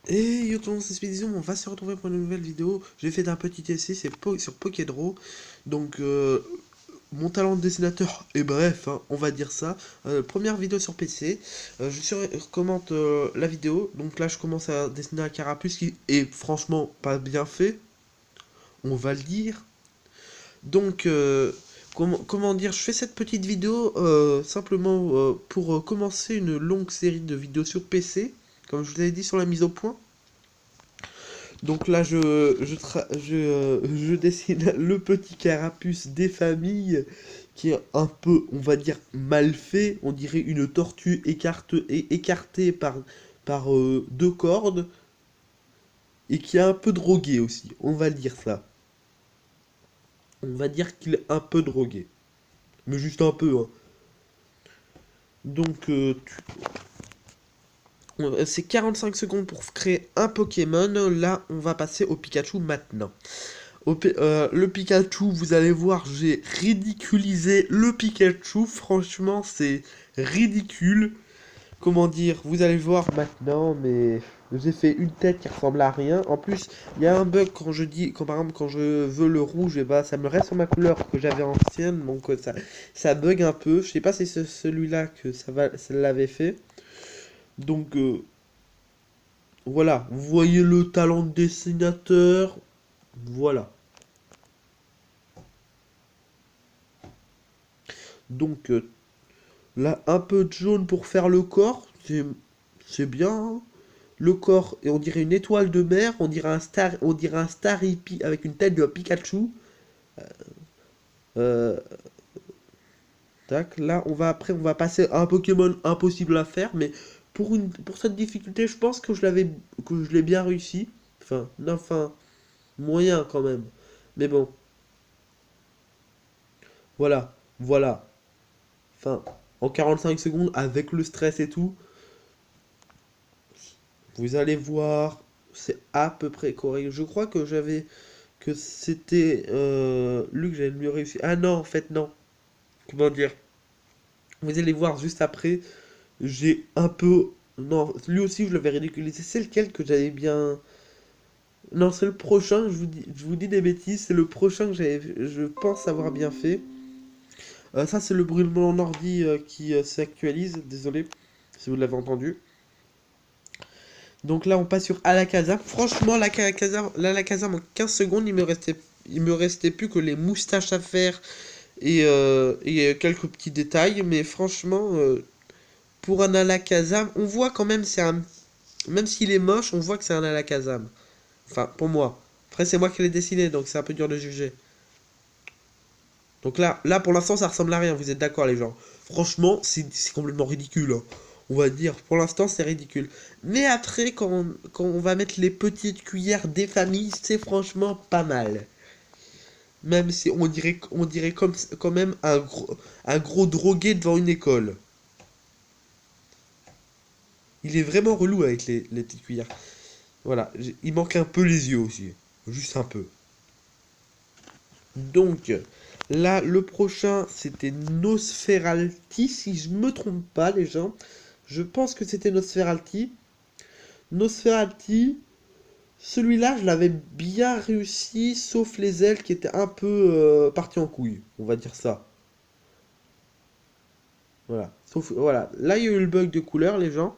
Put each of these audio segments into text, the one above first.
Et yo, comment c'est Expédition, on va se retrouver pour une nouvelle vidéo. J'ai fait un petit essai, c'est sur Pokédraw. Donc, mon talent de dessinateur est bref, hein, on va dire ça. Première vidéo sur PC. Commente la vidéo. Donc là, je commence à dessiner un carapuce qui est franchement pas bien fait. On va le dire. Donc, comment dire, je fais cette petite vidéo simplement pour commencer une longue série de vidéos sur PC. Comme je vous l'avais dit sur la mise au point. Donc là, je dessine le petit carapuce des familles qui est un peu, on va dire, mal fait. On dirait une tortue écartée par deux cordes et qui est un peu drogué aussi. On va dire ça. On va dire qu'il est un peu drogué. Mais juste un peu, hein. Donc, c'est 45 secondes pour créer un Pokémon. Là, on va passer au Pikachu maintenant. Le Pikachu, vous allez voir, j'ai ridiculisé le Pikachu. Franchement, c'est ridicule. Comment dire, vous allez voir maintenant, mais j'ai fait une tête qui ressemble à rien. En plus, il y a un bug quand je dis, quand par exemple, quand je veux le rouge, et bah ça me reste sur ma couleur que j'avais ancienne, donc ça bug un peu. Je sais pas si c'est celui-là que ça l'avait fait. Donc voilà, vous voyez le talent de dessinateur. Voilà. Donc là, un peu de jaune pour faire le corps, c'est bien, hein. Le corps, et on dirait une étoile de mer, on dirait un star hippie avec une tête de Pikachu. Euh, Tac, là, on va passer à un Pokémon impossible à faire, mais pour cette difficulté, je pense que je l'ai bien réussi. Enfin, moyen quand même. Mais bon, voilà. Enfin, en 45 secondes, avec le stress et tout, vous allez voir, c'est à peu près correct. Je crois que c'était lui que j'avais le mieux réussi. Ah non, en fait non. Comment dire? Vous allez voir juste après, j'ai un peu... Non, lui aussi je l'avais ridiculisé. C'est lequel que j'avais bien... Non, c'est le prochain, je vous dis des bêtises, c'est le prochain que je pense avoir bien fait. Ça c'est le brûlement en ordi qui s'actualise, désolé si vous l'avez entendu. Donc là, on passe sur Alakazam. Franchement, l'Alakazam en 15 secondes, il me restait plus que les moustaches à faire et quelques petits détails. Mais franchement, pour un Alakazam, on voit quand même, même s'il est moche, on voit que c'est un Alakazam. Enfin, pour moi. Après, c'est moi qui l'ai dessiné, donc c'est un peu dur de juger. Donc là pour l'instant, ça ressemble à rien. Vous êtes d'accord, les gens? Franchement, c'est complètement ridicule, hein. On va dire, pour l'instant, c'est ridicule. Mais après, quand on va mettre les petites cuillères des familles, c'est franchement pas mal. Même si on dirait comme, quand même un gros drogué devant une école. Il est vraiment relou avec les petites cuillères. Voilà, il manque un peu les yeux aussi. Juste un peu. Donc, là, le prochain, c'était Nosferalti, si je me trompe pas, les gens. Je pense que c'était Nosferalti. Nosferalti, celui-là, je l'avais bien réussi, sauf les ailes qui étaient un peu parties en couille, on va dire ça. Voilà. Sauf, voilà. Là, il y a eu le bug de couleur, les gens.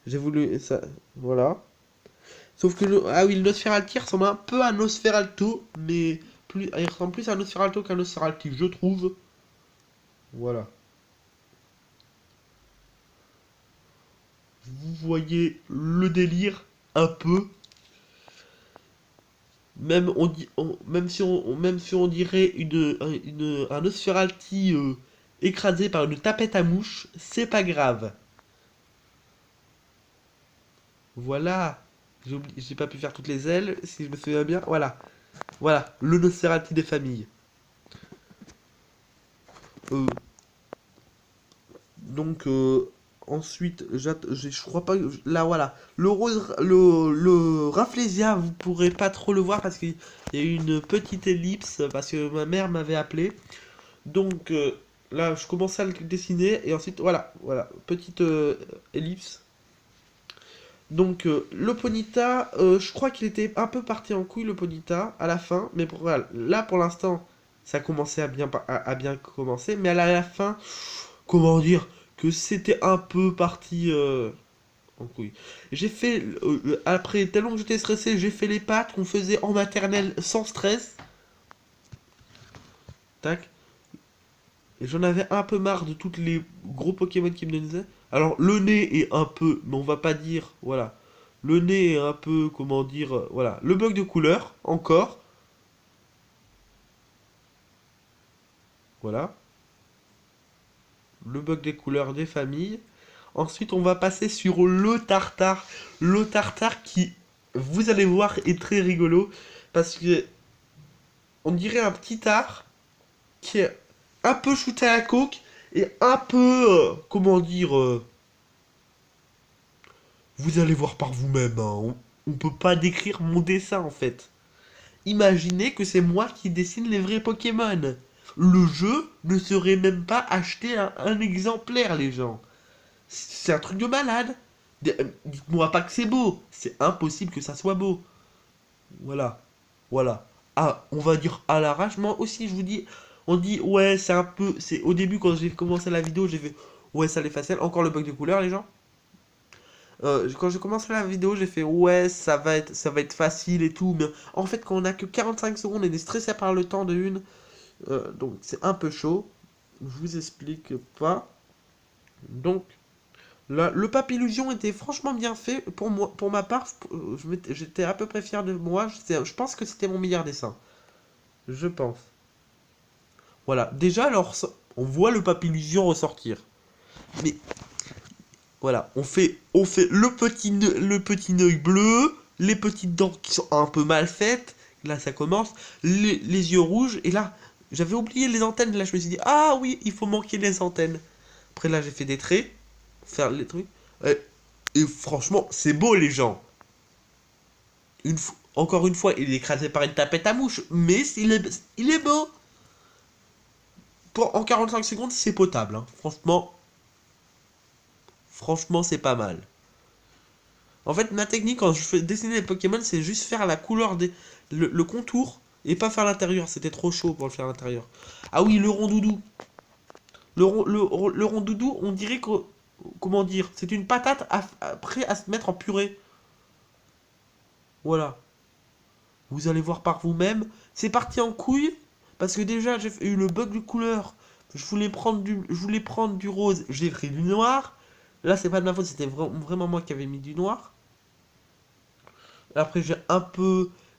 J'ai voulu ça. Voilà. Sauf que ah oui, le Nosferalti ressemble un peu à Nosferalto, mais il ressemble plus à Nosferalto qu'à Nosferalti, je trouve. Voilà. Vous voyez le délire un peu. Même si on dirait un Nosferalti écrasé par une tapette à mouche, c'est pas grave. Voilà. J'ai pas pu faire toutes les ailes, si je me souviens bien. Voilà, le Nosferalti des familles. Euh, donc ensuite, je crois pas. Là voilà, le Rafflesia, vous pourrez pas trop le voir parce qu'il y a eu une petite ellipse parce que ma mère m'avait appelé. Donc là, je commençais à le dessiner et ensuite voilà, petite ellipse. Donc, le Ponyta, je crois qu'il était un peu parti en couille, le Ponyta, à la fin. Mais voilà, là, pour l'instant, ça commençait à bien commencer. Mais à la fin, comment dire, que c'était un peu parti en couille. J'ai fait, après, tellement que j'étais stressé, j'ai fait les pattes qu'on faisait en maternelle sans stress. Tac. Et j'en avais un peu marre de tous les gros Pokémon qui me donnaient. Alors, le nez est un peu, mais on va pas dire, voilà. Le nez est un peu, comment dire, voilà. Le bug de couleur, encore. Voilà. Le bug des couleurs des familles. Ensuite, on va passer sur le tartare. Le tartare qui, vous allez voir, est très rigolo. Parce que, on dirait un petit art qui est un peu shooté à la coke et un peu, comment dire, vous allez voir par vous-même, hein. On peut pas décrire mon dessin en fait. Imaginez que c'est moi qui dessine les vrais Pokémon. Le jeu ne serait même pas acheté un exemplaire, les gens. C'est un truc de malade. Dites-moi pas que c'est beau. C'est impossible que ça soit beau. Voilà. Voilà. Ah, on va dire à l'arrache. Moi aussi, je vous dis, on dit, ouais, c'est un peu. C'est au début, quand j'ai commencé la vidéo, j'ai fait, ouais, ça les facile. Encore le bug de couleur, les gens. Quand j'ai commencé la vidéo, j'ai fait ouais, ça va être facile et tout, mais en fait, quand on a que 45 secondes, on est stressé par le temps de une, donc c'est un peu chaud. Je vous explique pas. Donc, là, le Papillusion était franchement bien fait. Pour moi, pour ma part, j'étais à peu près fier de moi. Je pense que c'était mon meilleur dessin. Je pense. Voilà. Déjà, alors, on voit le Papillusion ressortir. Mais voilà, on fait le petit œil bleu, les petites dents qui sont un peu mal faites. Là, ça commence. Les yeux rouges. Et là, j'avais oublié les antennes. Là, je me suis dit, ah oui, il faut manquer les antennes. Après, là, j'ai fait des traits. Faire les trucs. Et franchement, c'est beau, les gens. Encore une fois, il est écrasé par une tapette à mouche. Mais il est beau. En 45 secondes, c'est potable, hein. Franchement, c'est pas mal. En fait, ma technique quand je fais dessiner les Pokémon, c'est juste faire la couleur le contour et pas faire l'intérieur. C'était trop chaud pour le faire à l'intérieur. Ah oui, le rondoudou. Le rondoudou, on dirait que. Comment dire? C'est une patate prêt à se mettre en purée. Voilà. Vous allez voir par vous-même. C'est parti en couille. Parce que déjà, j'ai eu le bug de couleur. Je voulais prendre du rose. J'ai pris du noir. Là, c'est pas de ma faute. C'était vraiment moi qui avais mis du noir. Après, je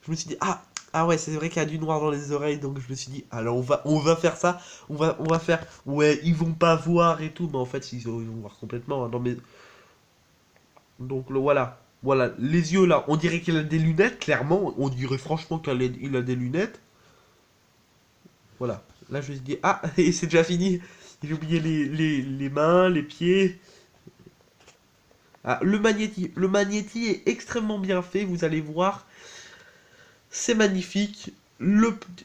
me suis dit, ah ouais, c'est vrai qu'il y a du noir dans les oreilles, donc je me suis dit, alors on va faire ça, on va faire, ouais, ils vont pas voir et tout, mais en fait, ils vont voir complètement, hein. Non, mais, donc voilà, les yeux là, on dirait qu'il a des lunettes, clairement, on dirait franchement qu'il a des lunettes, voilà. Là, je me suis dit, ah, et c'est déjà fini, j'ai oublié les mains, les pieds. Ah, le magnéti est extrêmement bien fait, vous allez voir. C'est magnifique.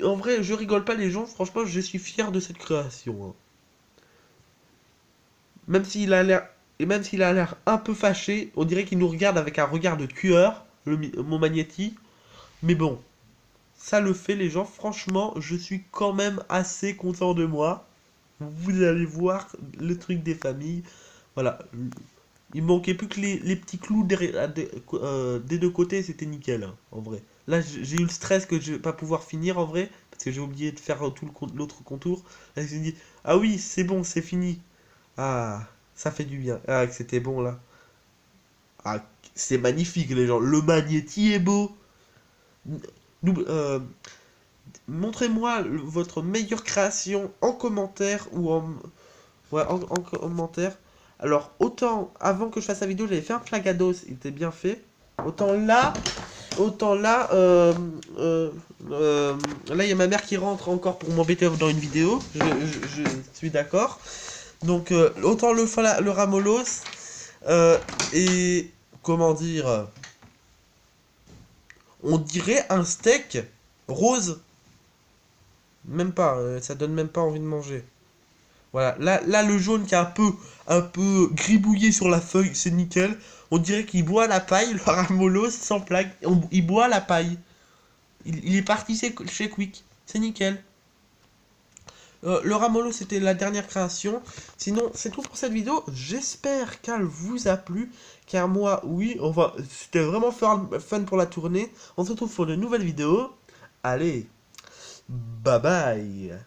En vrai, je rigole pas les gens, franchement, je suis fier de cette création, hein. Même s'il a l'air et même s'il a l'air un peu fâché, on dirait qu'il nous regarde avec un regard de tueur, mon Magnéti. Mais bon, ça le fait les gens, franchement, je suis quand même assez content de moi. Vous allez voir le truc des familles. Voilà, il manquait plus que les petits clous des deux côtés, c'était nickel, hein, en vrai. Là, j'ai eu le stress que je vais pas pouvoir finir en vrai, parce que j'ai oublié de faire tout l'autre contour. Là, je me suis dit, ah oui, c'est bon, c'est fini. Ah, ça fait du bien. Ah, que c'était bon là. Ah, c'est magnifique les gens. Le magnéti est beau. Nous- euh, Montrez-moi votre meilleure création en commentaire ou ouais, en commentaire. Alors, autant avant que je fasse la vidéo, j'avais fait un Flagados, il était bien fait. Autant là, autant là, là, il y a ma mère qui rentre encore pour m'embêter dans une vidéo. Je suis d'accord. Donc, autant le Ramolos, et comment dire, on dirait un steak rose. Même pas, ça donne même pas envie de manger. Voilà, là le jaune qui est un peu gribouillé sur la feuille, c'est nickel. On dirait qu'il boit la paille, le ramolo, sans plague. Il boit la paille. Il est parti chez Quick, c'est nickel. Le ramolo, c'était la dernière création. Sinon, c'est tout pour cette vidéo. J'espère qu'elle vous a plu. Car moi, oui, c'était vraiment fun pour la tournée. On se retrouve pour de nouvelles vidéos. Allez, bye bye.